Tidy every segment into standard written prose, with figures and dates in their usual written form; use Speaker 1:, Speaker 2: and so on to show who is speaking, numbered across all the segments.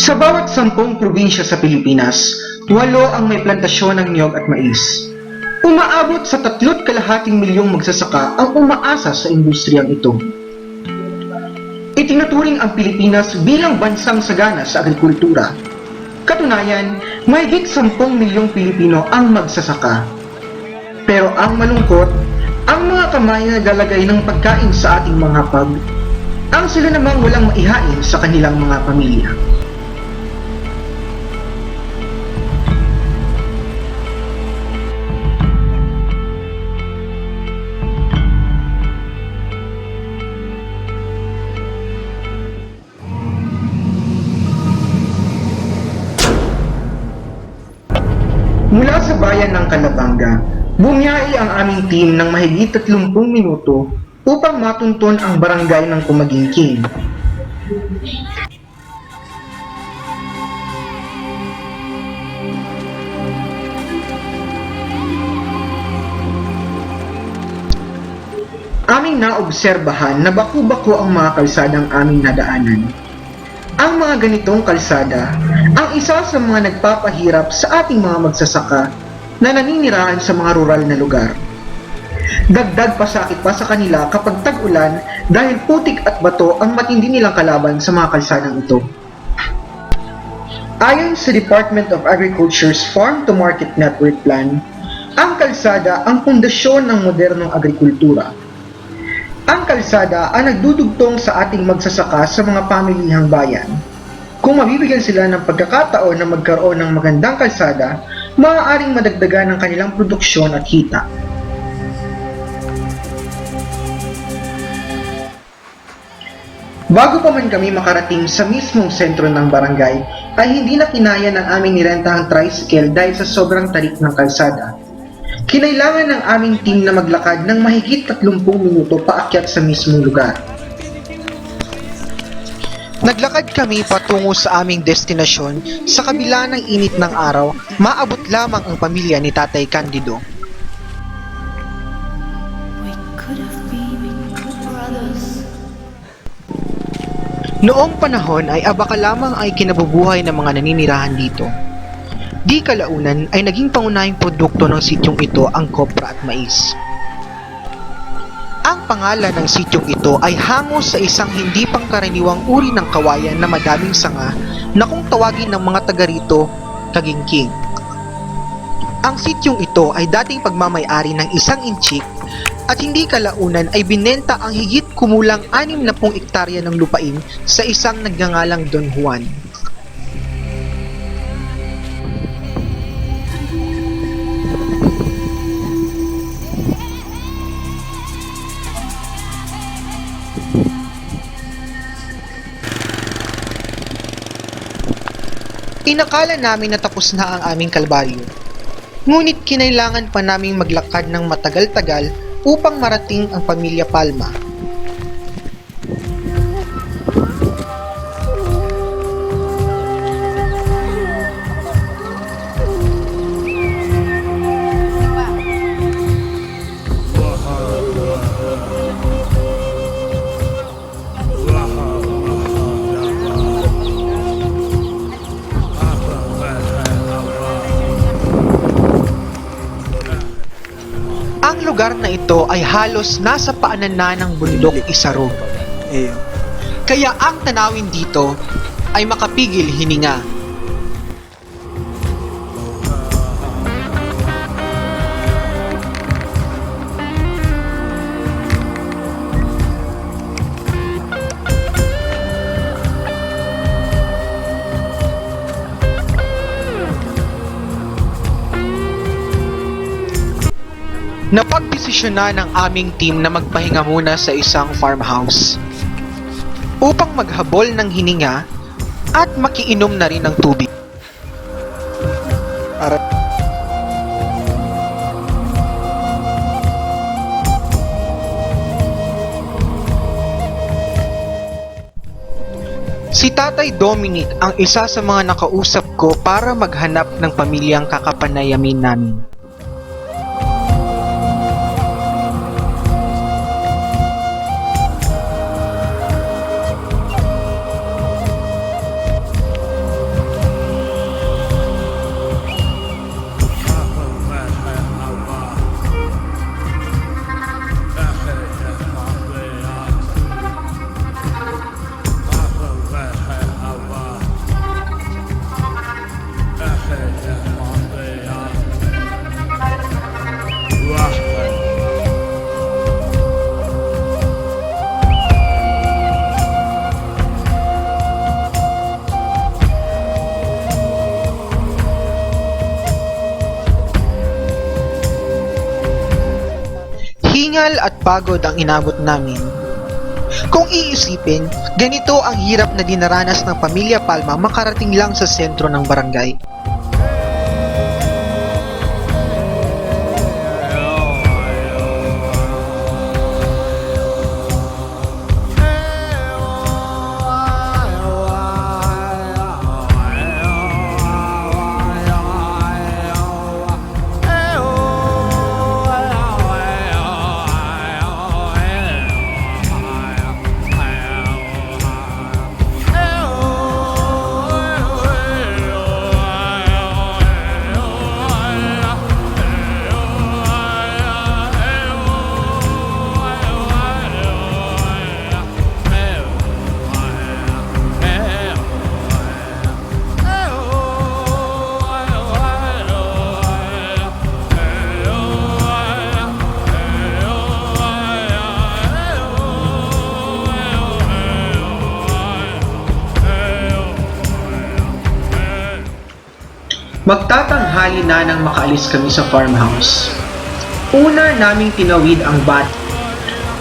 Speaker 1: Sa bawat 10 probinsya sa Pilipinas, 8 ang may plantasyon ng niyog at mais. Umaabot sa 3,2 milyong magsasaka ang umaasa sa industriyang ito. Itinuturing ang Pilipinas bilang bansang sagana sa agrikultura. Katunayan, mahigit 10 milyong Pilipino ang magsasaka. Pero ang malungkot, ang mga kamay na naglalagay ng pagkain sa ating mga hapag, ang sila namang walang maihain sa kanilang mga pamilya. Mula sa bayan ng Calabanga, bumiyahe ang aming team ng mahigit 30 minuto upang matunton ang barangay ng Kumagingking. Aming naobserbahan na baku-bako ang mga kalsadang aming nadaanan. Ang mga ganitong kalsada ang isa sa mga nagpapahirap sa ating mga magsasaka na naninirahan sa mga rural na lugar. Dagdag pasakit pa sa kanila kapag tag-ulan dahil putik at bato ang matindi nilang kalaban sa mga kalsadang ito. Ayon sa Department of Agriculture's Farm to Market Network Plan, ang kalsada ang pundasyon ng modernong agrikultura. Ang kalsada ang nagdudugtong sa ating magsasaka sa mga pamilihang bayan. Kung mabibigyan sila ng pagkakataon na magkaroon ng magandang kalsada, maaaring madagdagan ang kanilang produksyon at kita. Bago pa man kami makarating sa mismong sentro ng barangay, ay hindi na kinaya ng aming nirentahang tricycle dahil sa sobrang tarik ng kalsada. Kinailangan ng aming team na maglakad ng mahigit 30 minuto paakyat sa mismong lugar. Naglakad kami patungo sa aming destinasyon. Sa kabila ng init ng araw, maabot lamang ang pamilya ni Tatay Candido. Noong panahon ay abaka lamang ay kinabubuhay ng mga naninirahan dito. Di kalaunan ay naging pangunahing produkto ng sityong ito ang kopra at mais. Ang pangalan ng sityong ito ay hango sa isang hindi pangkaraniwang uri ng kawayan na madaming sanga na kung tawagin ng mga taga rito, kagingking. Ang sityong ito ay dating pagmamay-ari ng isang inchik at hindi kalaunan ay binenta ang higit kumulang 60 ektarya ng lupain sa isang nagngangalang Don Juan. Inakala namin na tapos na ang aming kalbaryo. Ngunit kinailangan pa naming maglakad ng matagal-tagal upang marating ang pamilya Palma. Ang lugar na ito ay halos nasa paanan na ng bundok Isarog. Kaya ang tanawin dito ay makapigil hininga. Napagdesisyonan ng aming team na magpahinga muna sa isang farmhouse upang maghabol ng hininga at makiinom na rin ng tubig. Si Tatay Dominic ang isa sa mga nakausap ko para maghanap ng pamilyang kakapanayamin namin. Hingal at pagod ang inabot namin. Kung iisipin, ganito ang hirap na dinaranas ng pamilya Palma makarating lang sa sentro ng barangay. Magtatanghali na nang makaalis kami sa farmhouse. Una naming tinawid ang bat.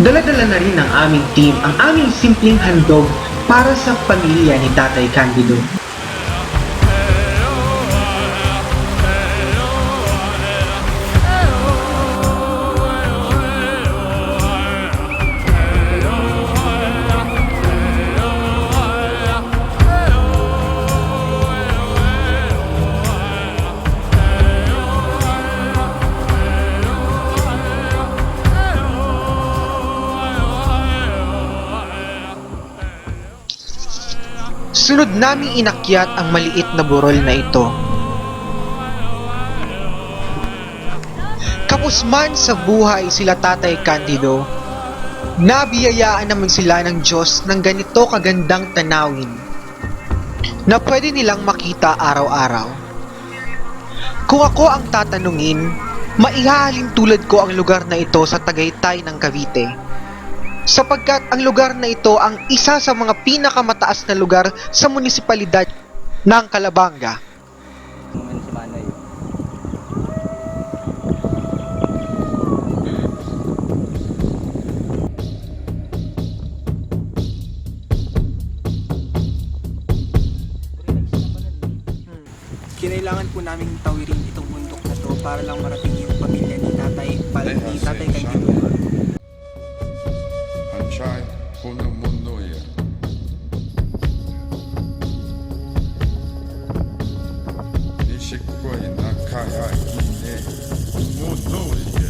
Speaker 1: Dala-dala na rin ng aming team ang aming simpleng handog para sa pamilya ni Tatay Candido. Sunod naming inakyat ang maliit na burol na ito. Kapos man sa buhay sila Tatay Candido, nabiyayaan naman sila ng Diyos ng ganito kagandang tanawin na pwede nilang makita araw-araw. Kung ako ang tatanungin, maihahalin tulad ko ang lugar na ito sa Tagaytay ng Cavite. Sapagkat ang lugar na ito ang isa sa mga pinakamataas na lugar sa munisipalidad ng Calabanga.
Speaker 2: Kinailangan po namin tawirin itong bundok na to para lang marating yung pamilya ni Tatay Candido.
Speaker 3: Hançay konu mundoya. Nishikoy nakaya ine mundoya.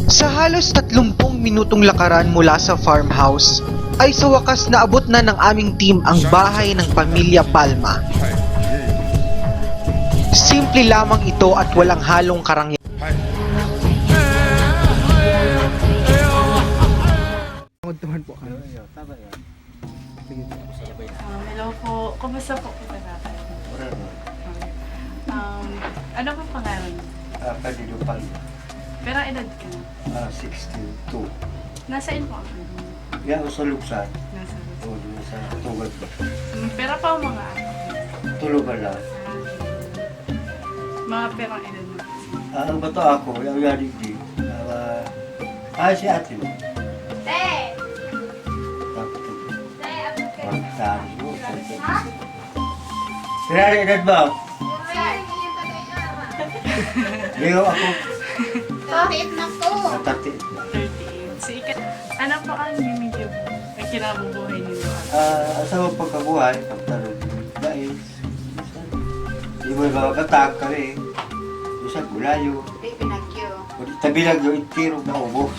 Speaker 1: Sa halos 30 minutong lakaran mula sa farmhouse, ay sa wakas naabot na ng aming team ang bahay ng pamilya Palma. Simple lamang ito at walang halong karangyarihan.
Speaker 4: Hello po. Kumusta po kita natin? Ano po pangalan mo?
Speaker 5: Candido Palma,
Speaker 4: Pero edad ka na?
Speaker 5: 62.
Speaker 4: Nasaan po ang ano?
Speaker 5: Yan sa Luksan,
Speaker 4: Nasa
Speaker 5: o sa Tugad ba?
Speaker 4: Pero pa ang mga ano?
Speaker 5: Tulugan lang.
Speaker 4: Mga perang edad mo.
Speaker 5: Ang bato ako, yung yadig di. Si ate mo. Pinari edad ba? Leo ako.
Speaker 6: Bakit na po?
Speaker 5: Natati.
Speaker 4: 38. So, ano po ang medyo ang kinabubuhay ninyo?
Speaker 5: Asawa pagkabuhay, pagtanong. Dahil, di mo yung mga katak kami. Isa gulayo.
Speaker 6: Di pinagyo.
Speaker 5: Tabi lang yung itirong na ubos.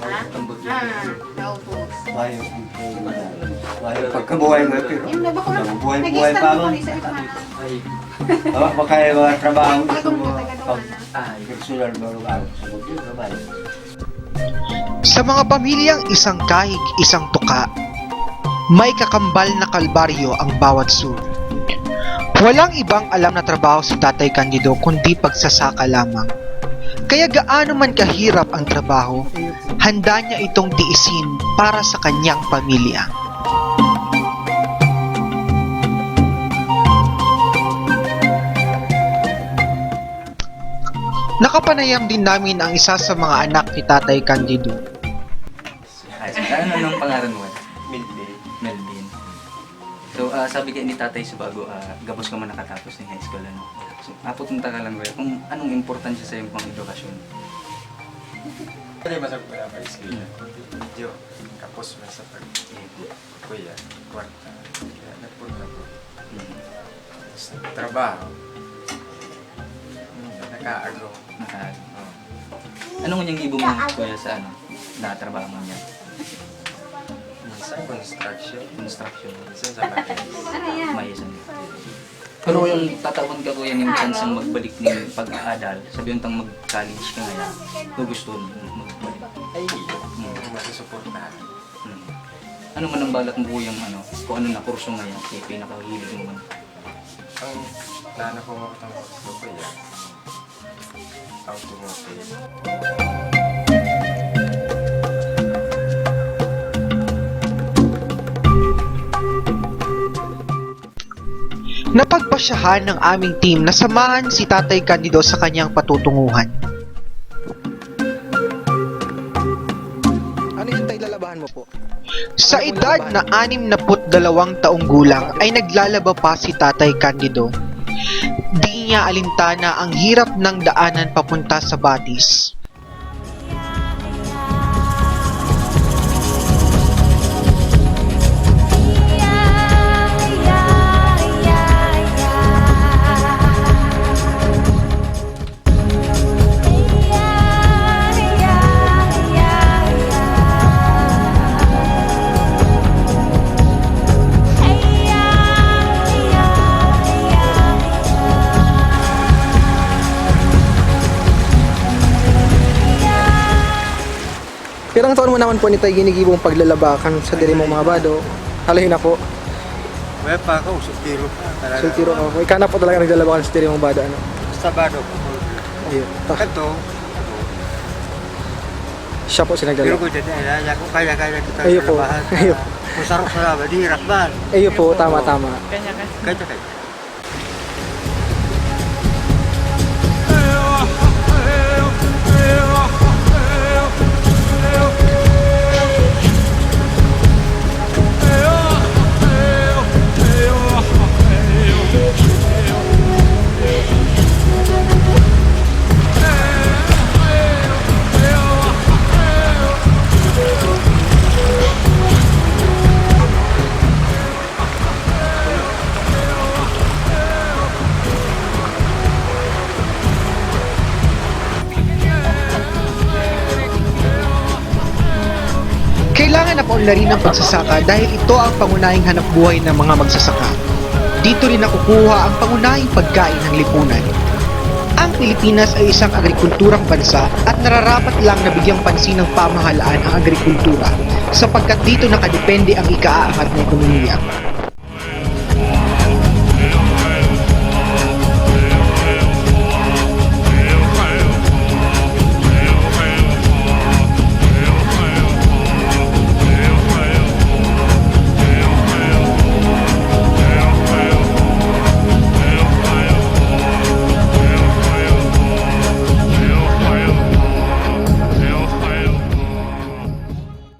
Speaker 6: Ha? Naubos.
Speaker 5: Mayo. Mayo pagkabuhay mo pero.
Speaker 6: Yung naba ko lang.
Speaker 5: Buhay-buhay pa mo.
Speaker 6: Nag-start ko isa
Speaker 5: Baka yung mga trabaho
Speaker 6: Ay,
Speaker 5: ito
Speaker 6: kung
Speaker 5: mo.
Speaker 6: taga-duman
Speaker 5: Personal ba araw sa bagyo naman.
Speaker 1: Sa mga pamilyang isang kahig, isang tuka, may kakambal na kalbaryo ang bawat sulok. Walang ibang alam na trabaho si Tatay Candido kundi pagsasaka lamang. Kaya gaano man kahirap ang trabaho, handa niya itong tiisin para sa kanyang pamilya. Nakapanayam din namin ang isa sa mga anak ni Tatay Candido.
Speaker 7: Anong pangalan mo?
Speaker 5: Milde.
Speaker 7: Melvin. So, sabi kayo ni tatay sa bago, gabos ka man nakatapos ng high school, ano? So, pupunta ka lang, kuya, kung anong importansya sa iyong pang-edukasyon.
Speaker 8: Pwede masag ko na pa-skill. Video. Kapos man sa pag-kuya. Kwarta. Kaya nagpunta ko. Tapos trabaho. Nakaagaw.
Speaker 7: Anong yung ibo mo, kuya, sa ano? Nakatrabaho mo niya?
Speaker 8: Minsan construction.
Speaker 7: Construction.
Speaker 8: Minsan sa bahay.
Speaker 7: Mayasan. Pero yung tatawan ka, kuya, yung chance ang magbalik ng pag-aadal, sabihin tang mag-college ka ngayon, gusto mo magbalik.
Speaker 8: Ay, masusuportahan.
Speaker 7: Ano man ang balak mo, kuya, kung ano na kurso ngayon, kaya pinakahilig mo man.
Speaker 8: Ang nana ko mga katang kurso ko yan. Automotive.
Speaker 1: Napagpasyahan ng aming team na samahan si Tatay Candido sa kanyang patutunguhan.
Speaker 2: Ano yung tayo lalabahan mo po?
Speaker 1: Sa edad na 62 taong gulang ay naglalaba pa si Tatay Candido. Di niya alintana ang hirap ng daanan papunta sa Batis.
Speaker 2: Pirang taon mo naman po nito ay ginigibong paglalabakan sa diri mong mga bado. Halahin na po.
Speaker 5: Wala pa ako, sultiro pa. Talaga.
Speaker 2: Sultiro ka po. Ikaw na po talaga naglalabakan sa diri mong bado. Ano?
Speaker 5: Sabado po.
Speaker 2: Ayun.
Speaker 5: Ito,
Speaker 2: Siya po
Speaker 5: pero
Speaker 2: sinaglalaba.
Speaker 5: ko dyan, ko kaya kita
Speaker 2: Ayun po.
Speaker 5: labahan.
Speaker 2: Ayun.
Speaker 5: Kung sarap sa laban, di rakban.
Speaker 2: Ayun po, tama.
Speaker 5: Kaya kaya.
Speaker 1: Kailangan na paunlarin ang pagsasaka dahil ito ang pangunahing hanap buhay ng mga magsasaka. Dito rin nakukuha ang pangunahing pagkain ng lipunan. Ang Pilipinas ay isang agrikulturang bansa at nararapat lang na bigyang pansin ng pamahalaan ang agrikultura sapagkat dito nakadepende ang ikaaangat ng ekonomiya.